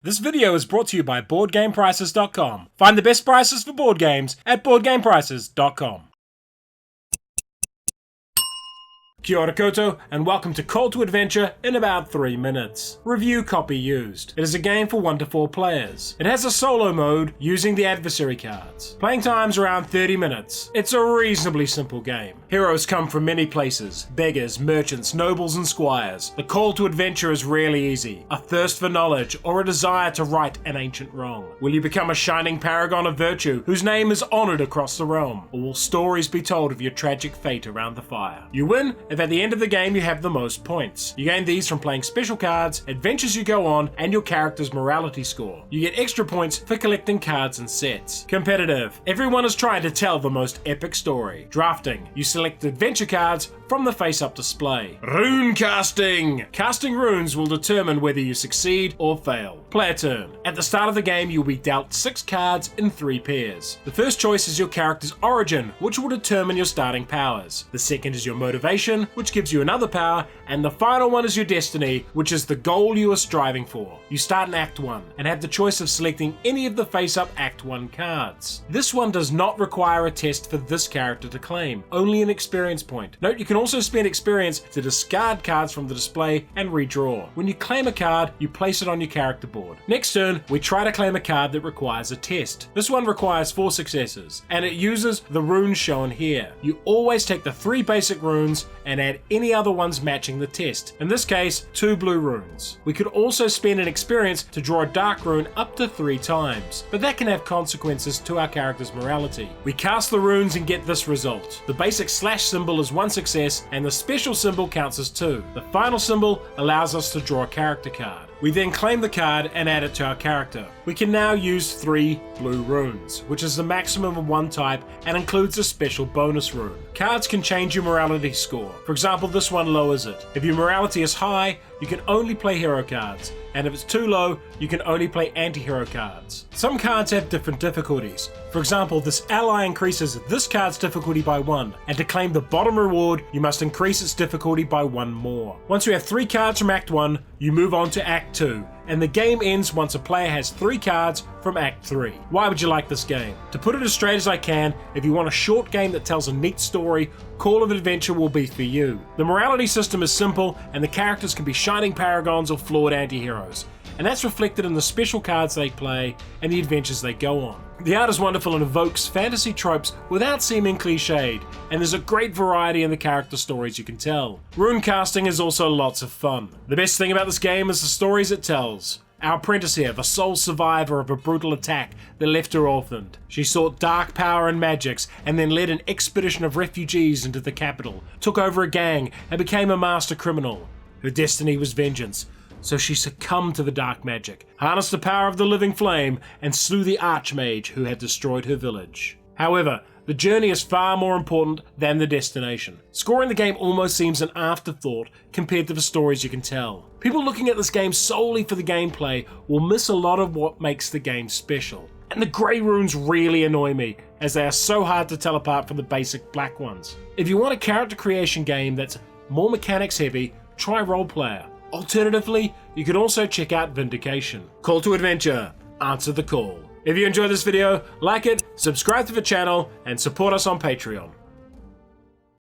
This video is brought to you by BoardGamePrices.com. Find the best prices for board games at BoardGamePrices.com. Kia ora koutou, and welcome to Call to Adventure in about 3 minutes. Review copy used. It is a game for 1 to 4 players. It has a solo mode using the adversary cards. Playing time's around 30 minutes. It's a reasonably simple game. Heroes come from many places: beggars, merchants, nobles and squires. The call to adventure is really easy: a thirst for knowledge or a desire to right an ancient wrong. Will you become a shining paragon of virtue whose name is honoured across the realm, or will stories be told of your tragic fate around the fire? You win if at the end of the game you have the most points. You gain these from playing special cards, adventures you go on, and your character's morality score. You get extra points for collecting cards and sets. Competitive. Everyone is trying to tell the most epic story. Drafting. You select adventure cards from the face-up display. Rune casting. Casting runes will determine whether you succeed or fail. Player turn. At the start of the game, you'll be dealt 6 cards in 3 pairs. The first choice is your character's origin, which will determine your starting powers. The second is your motivation, which gives you another power, and the final one is your destiny, which is the goal you are striving for. You start in Act 1 and have the choice of selecting any of the face-up Act 1 cards. This one does not require a test for this character to claim, only an experience point. Note you can also spend experience to discard cards from the display and redraw. When you claim a card, you place it on your character board. Next turn, we try to claim a card that requires a test. This one requires 4 successes, and it uses the runes shown here. You always take the 3 basic runes and add any other ones matching the test. In this case, 2 blue runes. We could also spend an experience to draw a dark rune up to 3 times, but that can have consequences to our character's morality. We cast the runes and get this result. The basic slash symbol is 1 success, and the special symbol counts as 2. The final symbol allows us to draw a character card. We then claim the card and add it to our character. We can now use 3 blue runes, which is the maximum of 1 type and includes a special bonus rune. Cards can change your morality score. For example, this one lowers it. If your morality is high, you can only play hero cards, and if it's too low, you can only play anti-hero cards. Some cards have different difficulties. For example, this ally increases this card's difficulty by 1, and to claim the bottom reward, you must increase its difficulty by 1 more. Once you have 3 cards from Act 1, you move on to Act 2, and the game ends once a player has 3 cards from Act 3. Why would you like this game? To put it as straight as I can, if you want a short game that tells a neat story, Call of Adventure will be for you. The morality system is simple, and the characters can be shining paragons or flawed anti-heroes, and that's reflected in the special cards they play and the adventures they go on. The art is wonderful and evokes fantasy tropes without seeming cliched, and there's a great variety in the character stories you can tell. Rune casting is also lots of fun. The best thing about this game is the stories it tells. Our apprentice here, the sole survivor of a brutal attack that left her orphaned. She sought dark power and magics, and then led an expedition of refugees into the capital, took over a gang, and became a master criminal. Her destiny was vengeance, so she succumbed to the dark magic, harnessed the power of the living flame, and slew the archmage who had destroyed her village. However, the journey is far more important than the destination. Scoring the game almost seems an afterthought compared to the stories you can tell. People looking at this game solely for the gameplay will miss a lot of what makes the game special. And the grey runes really annoy me, as they are so hard to tell apart from the basic black ones. If you want a character creation game that's more mechanics heavy, try Roleplayer. Alternatively, you can also check out Vindication. Call to Adventure. Answer the call. If you enjoyed this video, like it, subscribe to the channel, and support us on Patreon.